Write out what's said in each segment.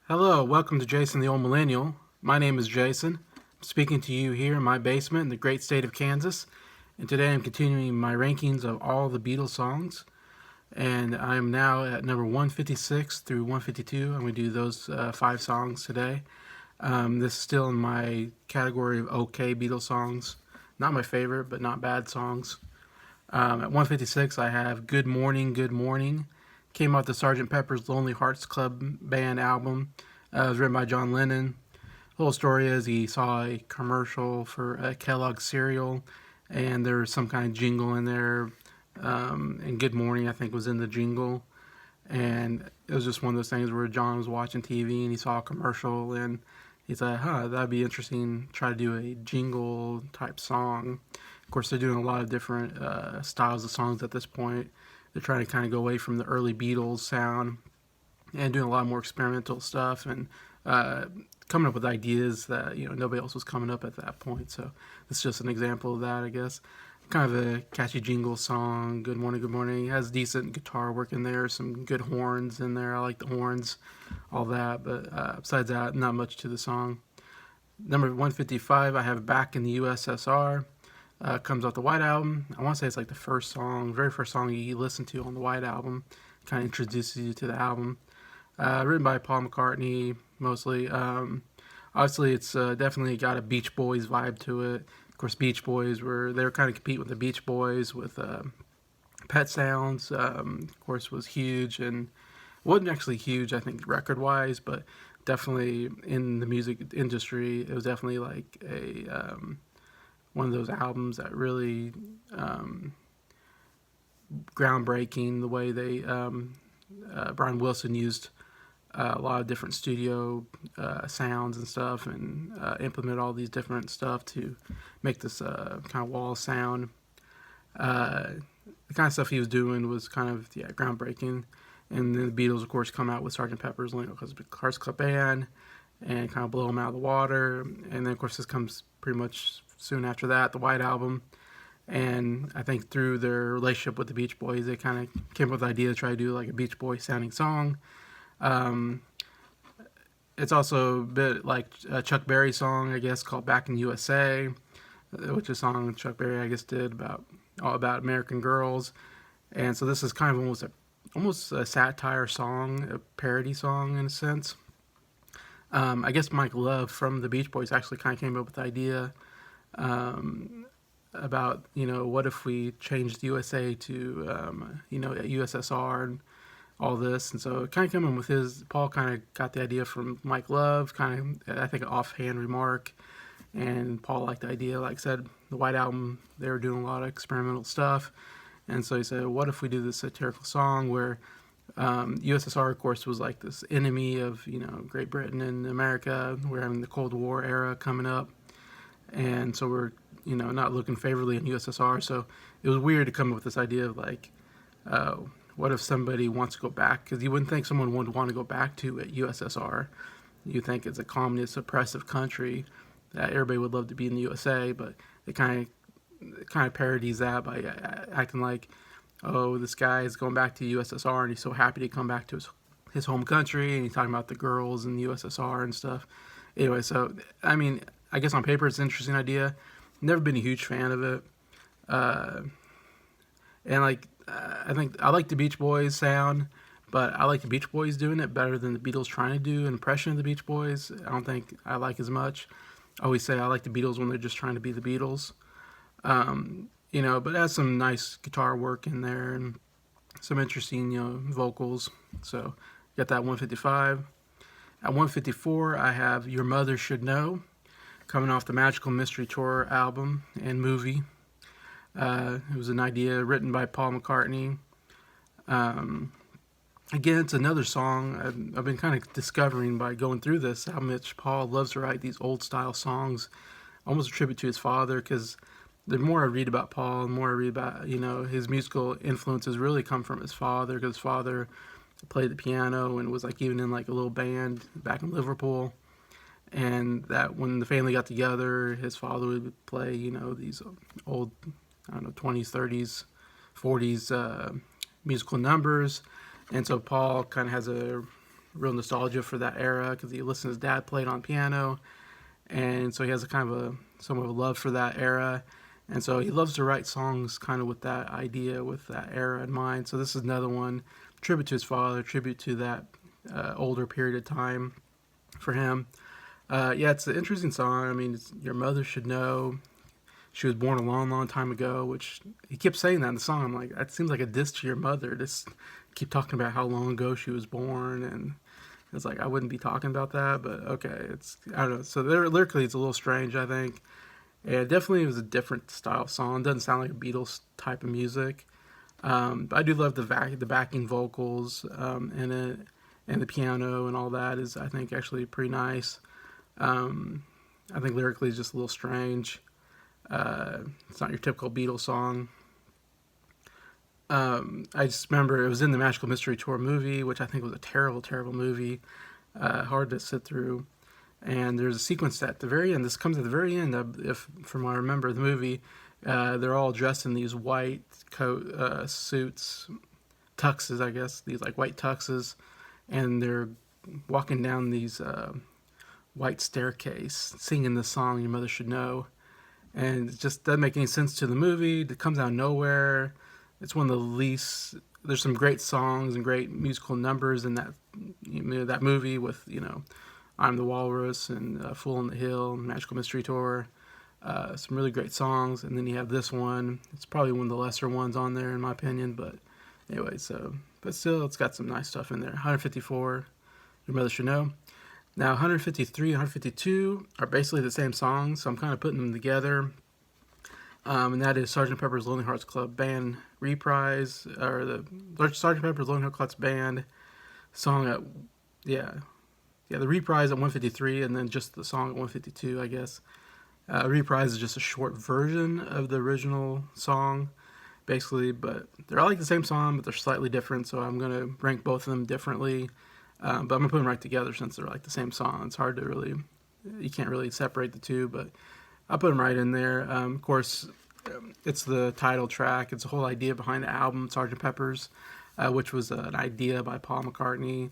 Hello, welcome to Jason the Old Millennial. My name is Jason. I'm speaking to you here in my basement in the great state of Kansas. And today I'm continuing my rankings of all the Beatles songs. And I'm now at number 156 through 152. I'm going to do those five songs today. This is still in my category of okay Beatles songs. Not my favorite, but not bad songs. At 156, I have Good Morning, Good Morning. Came off the Sgt. Pepper's Lonely Hearts Club Band album. It was written by John Lennon. The whole story is he saw a commercial for Kellogg's cereal, and there was some kind of jingle in there. And Good Morning, I think, was in the jingle. And it was just one of those things where John was watching TV and he saw a commercial and he said, that'd be interesting. Try to do a jingle type song. Of course, they're doing a lot of different styles of songs at this point. They're trying to kind of go away from the early Beatles sound and doing a lot more experimental stuff and coming up with ideas that nobody else was coming up at that point. So this is just an example of that, I guess. Kind of a catchy jingle song. Good morning, good morning. It has decent guitar work in there, some good horns in there. I like the horns, all that. But besides that, not much to the song. Number 155, I have Back in the USSR. Comes off the White Album. I want to say it's like the very first song you listen to on the White Album. Kind of introduces you to the album. Written by Paul McCartney, mostly. Obviously, it's definitely got a Beach Boys vibe to it. Of course, Beach Boys they were kind of competing with the Beach Boys with Pet Sounds. Of course, was huge and wasn't actually huge, I think, record-wise, but definitely in the music industry, it was definitely like a one of those albums that really groundbreaking. The way they Brian Wilson used a lot of different studio sounds and stuff, and implement all these different stuff to make this kind of wall sound. The kind of stuff he was doing was kind of groundbreaking. And then the Beatles, of course, come out with Sgt. Pepper's Lonely Hearts Club Band and kind of blow them out of the water. And then, of course, this comes pretty much soon after that, the White Album. And I think through their relationship with the Beach Boys, they kind of came up with the idea to try to do like a Beach Boys sounding song. It's also a bit like a Chuck Berry song, I guess, called Back in the USA, which is a song Chuck Berry, I guess, did all about American girls. And so this is kind of almost a satire song, a parody song in a sense. I guess Mike Love from the Beach Boys actually kind of came up with the idea about, what if we changed the USA to, USSR and all this. And so kind of coming with Paul kind of got the idea from Mike Love, kind of, I think, an offhand remark. And Paul liked the idea. Like I said, the White Album, they were doing a lot of experimental stuff. And so he said, what if we do this satirical song where USSR, of course, was like this enemy of, Great Britain and America. We're having the Cold War era coming up. And so we're, not looking favorably in USSR. So it was weird to come up with this idea of like, what if somebody wants to go back? Because you wouldn't think someone would want to go back to USSR. You think it's a communist, oppressive country that everybody would love to be in the USA, but it kind of parodies that by acting like, oh, this guy is going back to the USSR and he's so happy to come back to his home country, and he's talking about the girls in the USSR and stuff. Anyway, so I mean, I guess on paper it's an interesting idea. Never been a huge fan of it, and I think I like the Beach Boys sound, but I like the Beach Boys doing it better than the Beatles trying to do an impression of the Beach Boys. I don't think I like as much. I always say I like the Beatles when they're just trying to be the Beatles. But it has some nice guitar work in there and some interesting, vocals. So got that 155. At 154, I have Your Mother Should Know, coming off the Magical Mystery Tour album and movie. It was an idea written by Paul McCartney. Again, it's another song I've been kind of discovering by going through this how much Paul loves to write these old style songs, almost a tribute to his father, because the more I read about Paul, the more I read about, his musical influences really come from his father, because his father played the piano and was like even in like a little band back in Liverpool. And that when the family got together, his father would play, these old, 20s, 30s, 40s musical numbers. And so Paul kind of has a real nostalgia for that era because he listened to his dad play it on piano, and so he has a kind of a somewhat of a love for that era, and so he loves to write songs kind of with that idea, with that era in mind. So this is another one, tribute to his father, tribute to that older period of time for him. Yeah, it's an interesting song. I mean, Your Mother Should Know. She was born a long, long time ago, which he kept saying that in the song. I'm like, that seems like a diss to your mother. Just keep talking about how long ago she was born, and it's like I wouldn't be talking about that, but okay, it's I don't know. So there, lyrically, it's a little strange, I think. Yeah, definitely was a different style song. It doesn't sound like a Beatles type of music. But I do love the backing vocals in it, and the piano and all that is I think actually pretty nice. Um, I think lyrically it's just a little strange. It's not your typical Beatles song. I just remember it was in the Magical Mystery Tour movie, which I think was a terrible, terrible movie. Hard to sit through. And there's a sequence at the very end. This comes at the very end, if from what I remember the movie. They're all dressed in these white coat suits, tuxes, I guess. These like white tuxes, and they're walking down these white staircase, singing the song "Your Mother Should Know." And it just doesn't make any sense to the movie. It comes out of nowhere. It's one of the least. There's some great songs and great musical numbers in that movie with I'm the Walrus and Fool on the Hill, Magical Mystery Tour. Some really great songs, and then you have this one. It's probably one of the lesser ones on there in my opinion, but anyway. But still, it's got some nice stuff in there. 154, Your Mother Should Know. Now 153 and 152 are basically the same song, so I'm kind of putting them together. And that is Sgt. Pepper's Lonely Hearts Club Band reprise, or the Sgt. Pepper's Lonely Hearts Club Band song at, the reprise at 153, and then just the song at 152, I guess. Reprise is just a short version of the original song, basically, but they're all like the same song, but they're slightly different, so I'm going to rank both of them differently. But I'm going to put them right together since they're like the same song. It's hard to really, you can't really separate the two, but I'll put them right in there. Of course, it's the title track. It's the whole idea behind the album, Sgt. Pepper's, which was an idea by Paul McCartney.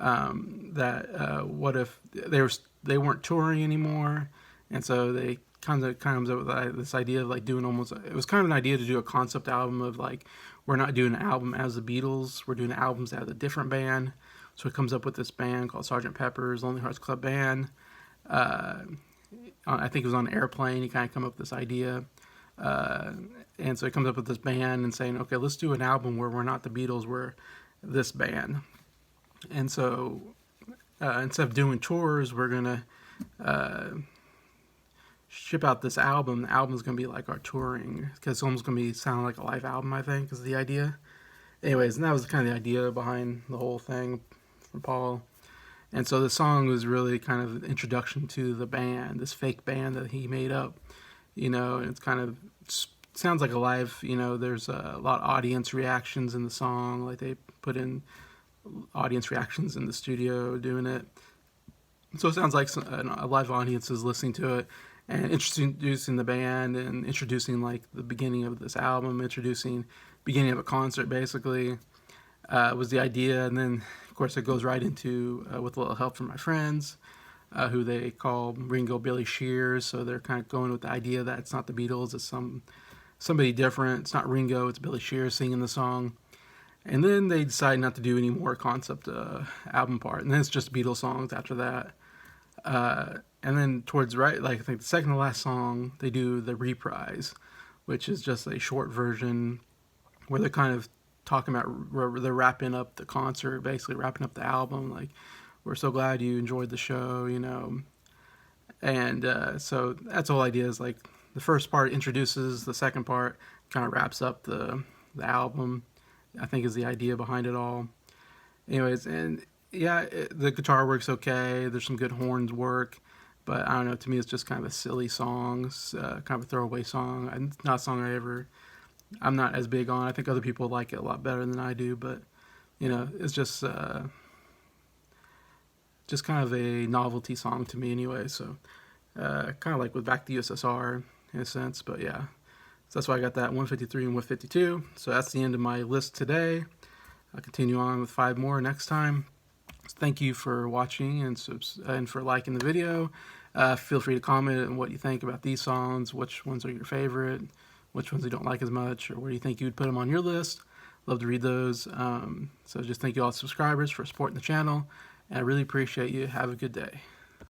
That what if they weren't touring anymore, and so they kind of comes up with this idea of like doing almost. It was kind of an idea to do a concept album of like we're not doing an album as the Beatles, we're doing albums as a different band. So it comes up with this band called Sgt. Pepper's Lonely Hearts Club Band. I think it was on an airplane. He kind of come up with this idea. And so he comes up with this band and saying, okay, let's do an album where we're not the Beatles, we're this band. And so instead of doing tours, we're going to ship out this album. The album's going to be like our touring, because it's almost going to be sound like a live album, I think, is the idea. Anyways, and that was kind of the idea behind the whole thing from Paul. And so the song was really kind of an introduction to the band, this fake band that he made up, and it's kind of sounds like a live, there's a lot of audience reactions in the song, like they put in audience reactions in the studio doing it. So it sounds like a live audience is listening to it and introducing the band and introducing like the beginning of this album, introducing beginning of a concert basically was the idea. And then of course it goes right into with a little help from my friends who they call Ringo Billy Shears. So they're kind of going with the idea that it's not the Beatles, it's somebody different. It's not Ringo, it's Billy Shears singing the song. And then they decide not to do any more concept album part. And then it's just Beatles songs after that. And then towards right, like I think the second to last song, they do the reprise, which is just a short version where they're kind of talking about, where they're wrapping up the concert, basically wrapping up the album. Like, we're so glad you enjoyed the show, And so that's the whole idea is like the first part introduces, the second part kind of wraps up the album, I think is the idea behind it all. Anyways, and yeah, the guitar works okay. There's some good horns work, but I don't know. To me, it's just kind of a silly song, kind of a throwaway song. It's not a song I'm not as big on. I think other people like it a lot better than I do, but it's just kind of a novelty song to me anyway. So kind of like with Back to the USSR in a sense, but yeah. So that's why I got that 153 and 152. So that's the end of my list today. I'll continue on with 5 more next time. Thank you for watching and for liking the video. Feel free to comment on what you think about these songs, which ones are your favorite, which ones you don't like as much, or where you think you would put them on your list. Love to read those. So just thank you all subscribers for supporting the channel, and I really appreciate you. Have a good day.